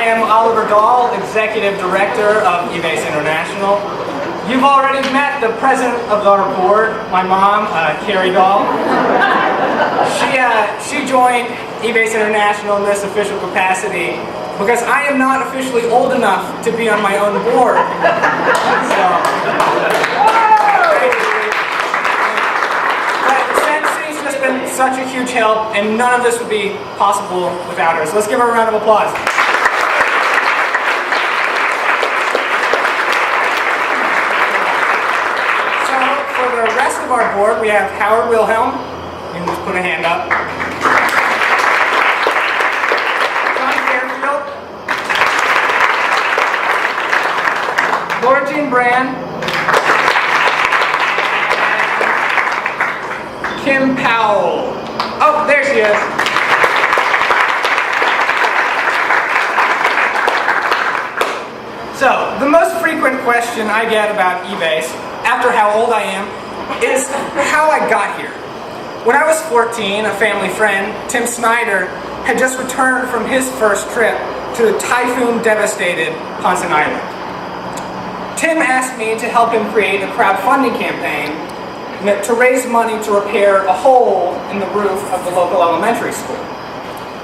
I am Oliver Dahl, Executive Director of EVACE International. You've already met the president of our board, my mom, Carrie Dahl. She joined EVACE International in this official capacity because I am not officially old enough to be on my own board. But since she's just been such a huge help, and none of this would be possible without her. So let's give her a round of applause. So for the rest of our board, we have Howard Wilhelm. You can just put a hand up. Laura Jean Brand, Kim Powell. Oh, there she is. So, the most frequent question I get about EVACE, after how old I am, is how I got here. When I was 14, a family friend, Tim Snyder, had just returned from his first trip to the typhoon-devastated Ponson Island. Tim asked me to help him create a crowdfunding campaign to raise money to repair a hole in the roof of the local elementary school.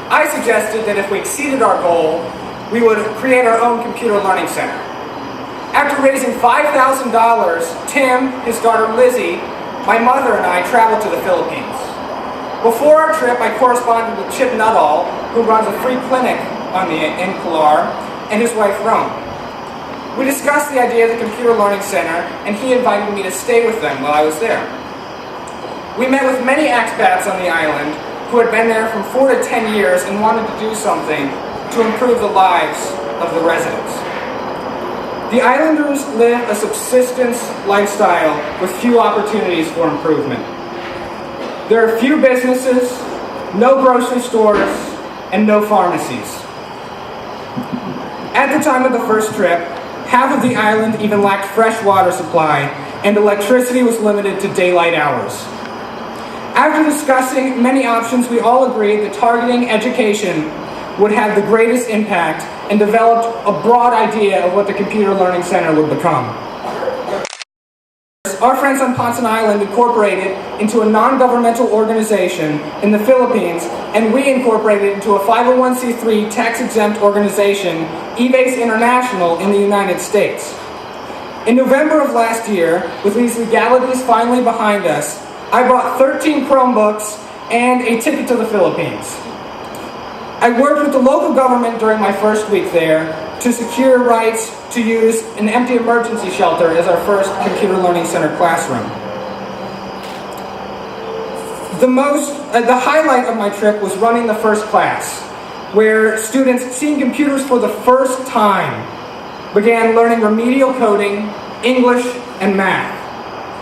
I suggested that if we exceeded our goal, we would create our own computer learning center. After raising $5,000, Tim, his daughter Lizzie, my mother and I traveled to the Philippines. Before our trip, I corresponded with Chip Nuttall, who runs a free clinic in Pilar, and his wife Rome. We discussed the idea of the Computer Learning Center, and he invited me to stay with them while I was there. We met with many expats on the island who had been there from 4 to 10 years and wanted to do something to improve the lives of the residents. The islanders live a subsistence lifestyle with few opportunities for improvement. There are few businesses, no grocery stores, and no pharmacies. At the time of the first trip, half of the island even lacked fresh water supply, and electricity was limited to daylight hours. After discussing many options, we all agreed that targeting education would have the greatest impact and developed a broad idea of what the Computer Learning Center would become. Our friends on Ponson Island incorporated into a non-governmental organization in the Philippines, and we incorporated into a 501c3 tax-exempt organization, EVACE International, in the United States. In November of last year, with these legalities finally behind us, I bought 13 Chromebooks and a ticket to the Philippines. I worked with the local government during my first week there to secure rights to use an empty emergency shelter as our first Computer Learning Center classroom. The highlight of my trip was running the first class, where students seeing computers for the first time began learning remedial coding, English, and math.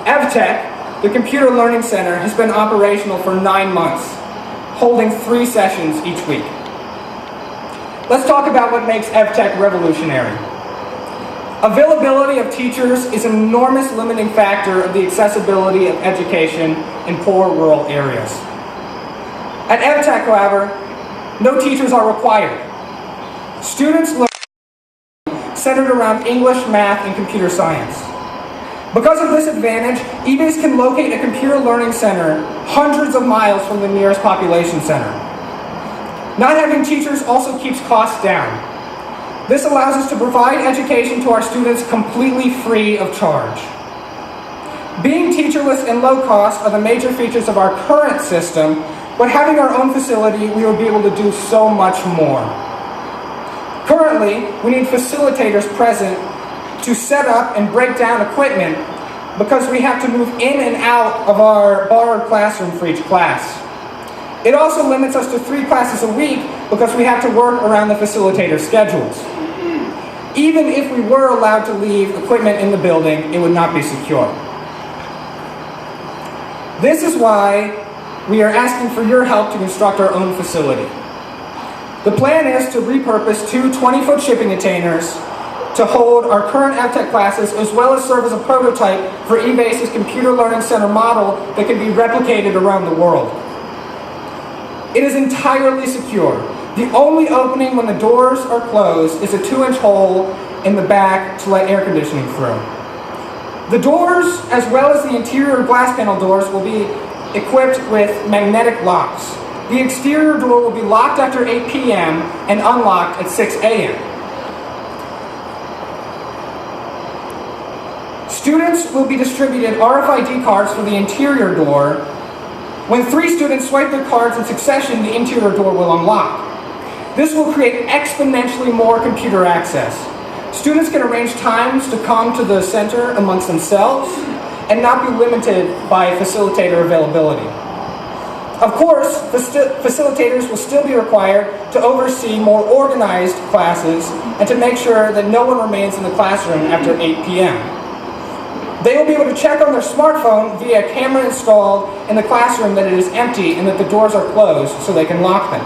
EVTEC, the Computer Learning Center, has been operational for 9 months, holding 3 sessions each week. Let's talk about what makes EVTEC revolutionary. Availability of teachers is an enormous limiting factor of the accessibility of education in poor rural areas. At EVTEC, however, no teachers are required. Students learn centered around English, math, and computer science. Because of this advantage, EVACE can locate a computer learning center hundreds of miles from the nearest population center. Not having teachers also keeps costs down. This allows us to provide education to our students completely free of charge. Being teacherless and low cost are the major features of our current system, but having our own facility, we will be able to do so much more. Currently, we need facilitators present to set up and break down equipment because we have to move in and out of our borrowed classroom for each class. It also limits us to 3 classes a week because we have to work around the facilitator schedules. Even if we were allowed to leave equipment in the building, it would not be secure. This is why we are asking for your help to construct our own facility. The plan is to repurpose 2 20-foot shipping containers to hold our current EVTEC classes, as well as serve as a prototype for EVACE's Computer Learning Center model that can be replicated around the world. It is entirely secure. The only opening when the doors are closed is a 2-inch hole in the back to let air conditioning through. The doors, as well as the interior glass panel doors, will be equipped with magnetic locks. The exterior door will be locked after 8 p.m. and unlocked at 6 a.m. Students will be distributed RFID cards for the interior door. When 3 students swipe their cards in succession, the interior door will unlock. This will create exponentially more computer access. Students can arrange times to come to the center amongst themselves and not be limited by facilitator availability. Of course, facilitators will still be required to oversee more organized classes and to make sure that no one remains in the classroom after 8 p.m. They will be able to check on their smartphone via a camera installed in the classroom that it is empty and that the doors are closed so they can lock them.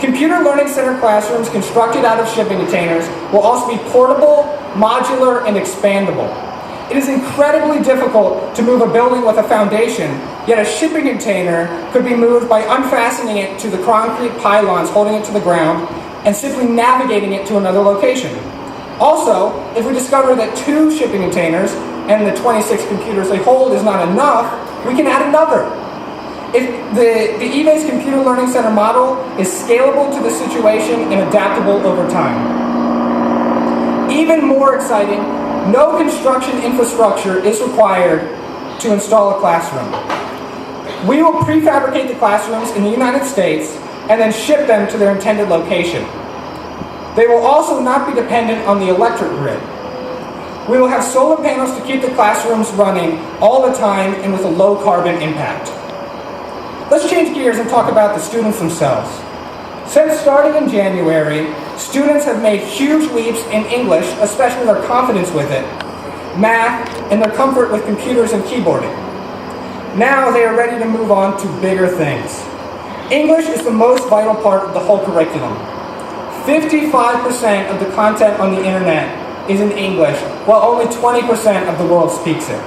Computer Learning Center classrooms constructed out of shipping containers will also be portable, modular, and expandable. It is incredibly difficult to move a building with a foundation, yet a shipping container could be moved by unfastening it to the concrete pylons holding it to the ground and simply navigating it to another location. Also, if we discover that 2 shipping containers and the 26 computers they hold is not enough, we can add another. If the EVACE Computer Learning Center model is scalable to the situation and adaptable over time. Even more exciting, no construction infrastructure is required to install a classroom. We will prefabricate the classrooms in the United States and then ship them to their intended location. They will also not be dependent on the electric grid. We will have solar panels to keep the classrooms running all the time and with a low carbon impact. Let's change gears and talk about the students themselves. Since starting in January, students have made huge leaps in English, especially their confidence with it, math, and their comfort with computers and keyboarding. Now they are ready to move on to bigger things. English is the most vital part of the whole curriculum. 55% of the content on the internet is in English, while only 20% of the world speaks it.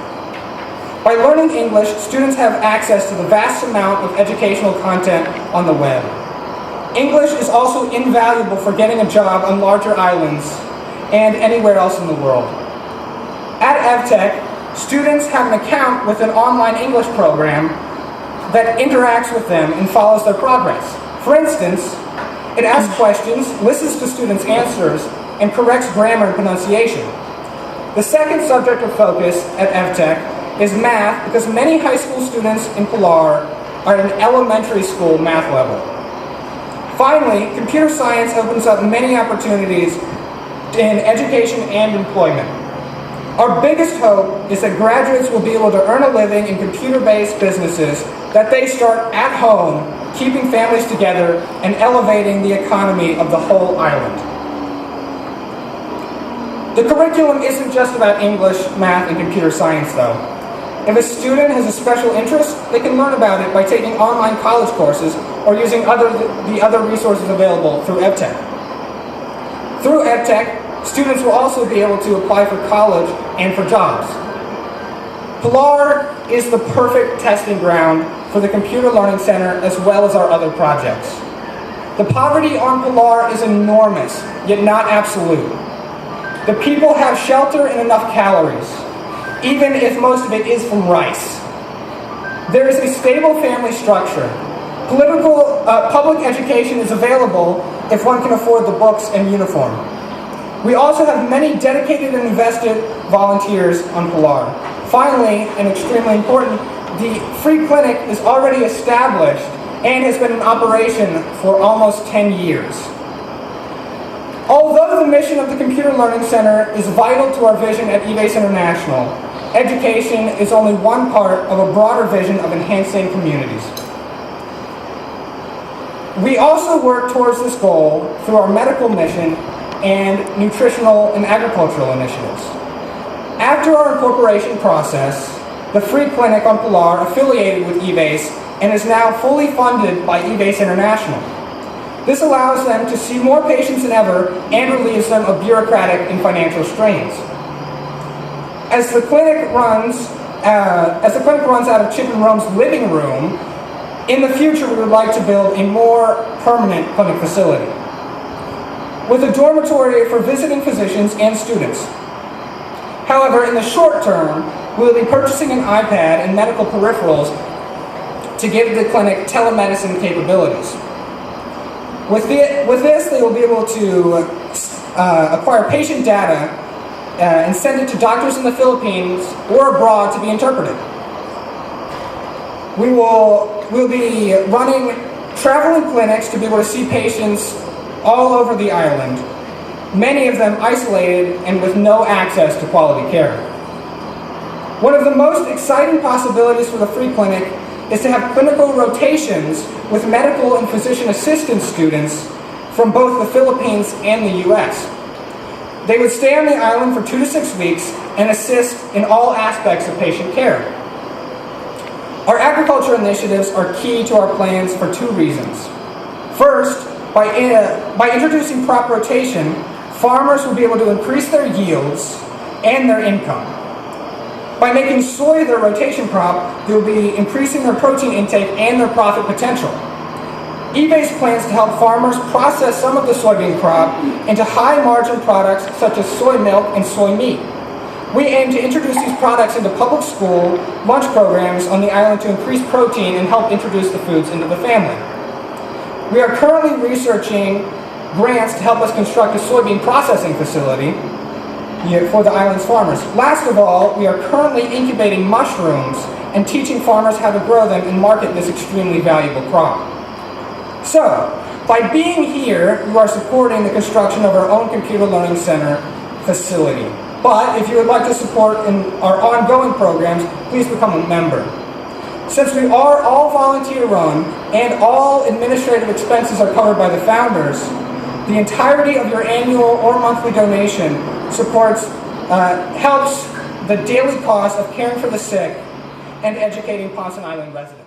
By learning English, students have access to the vast amount of educational content on the web. English is also invaluable for getting a job on larger islands and anywhere else in the world. At EVTEC, students have an account with an online English program that interacts with them and follows their progress. For instance, it asks questions, listens to students' answers, and corrects grammar and pronunciation. The second subject of focus at EVTEC is math, because many high school students in Pilar are at an elementary school math level. Finally, computer science opens up many opportunities in education and employment. Our biggest hope is that graduates will be able to earn a living in computer-based businesses that they start at home, keeping families together and elevating the economy of the whole island. The curriculum isn't just about English, math, and computer science, though. If a student has a special interest, they can learn about it by taking online college courses or using the other resources available through EVTEC. Through EVTEC, students will also be able to apply for college and for jobs. Pilar is the perfect testing ground for the Computer Learning Center as well as our other projects. The poverty on Pilar is enormous, yet not absolute. The people have shelter and enough calories, even if most of it is from rice. There is a stable family structure. Public education is available if one can afford the books and uniform. We also have many dedicated and invested volunteers on Pilar. Finally, and extremely important, the free clinic is already established and has been in operation for almost 10 years. Although the mission of the Computer Learning Center is vital to our vision at EVACE International, education is only one part of a broader vision of enhancing communities. We also work towards this goal through our medical mission and nutritional and agricultural initiatives. After our incorporation process, the free clinic on Pilar affiliated with EVACE and is now fully funded by EVACE International. This allows them to see more patients than ever and relieves them of bureaucratic and financial strains. As the clinic runs out of Chip and Rome's living room, In the future, we would like to build a more permanent clinic facility with a dormitory for visiting physicians and students. However, in the short term, we will be purchasing an iPad and medical peripherals to give the clinic telemedicine capabilities. With this, they will be able to acquire patient data and send it to doctors in the Philippines or abroad to be interpreted. We'll be running traveling clinics to be able to see patients all over the island, many of them isolated and with no access to quality care. One of the most exciting possibilities for the free clinic is to have clinical rotations with medical and physician assistant students from both the Philippines and the US. They would stay on the island for 2 to 6 weeks and assist in all aspects of patient care. Our agriculture initiatives are key to our plans for 2 reasons. First, by introducing crop rotation, farmers will be able to increase their yields and their income. By making soy their rotation crop, they will be increasing their protein intake and their profit potential. EVACE plans to help farmers process some of the soybean crop into high-margin products such as soy milk and soy meat. We aim to introduce these products into public school lunch programs on the island to increase protein and help introduce the foods into the family. We are currently researching grants to help us construct a soybean processing facility for the island's farmers. Last of all, we are currently incubating mushrooms and teaching farmers how to grow them and market this extremely valuable crop. So, by being here, you are supporting the construction of our own computer learning center facility. But if you would like to support in our ongoing programs, please become a member. Since we are all volunteer-run and all administrative expenses are covered by the founders, the entirety of your annual or monthly donation helps the daily cost of caring for the sick and educating Ponce Island residents.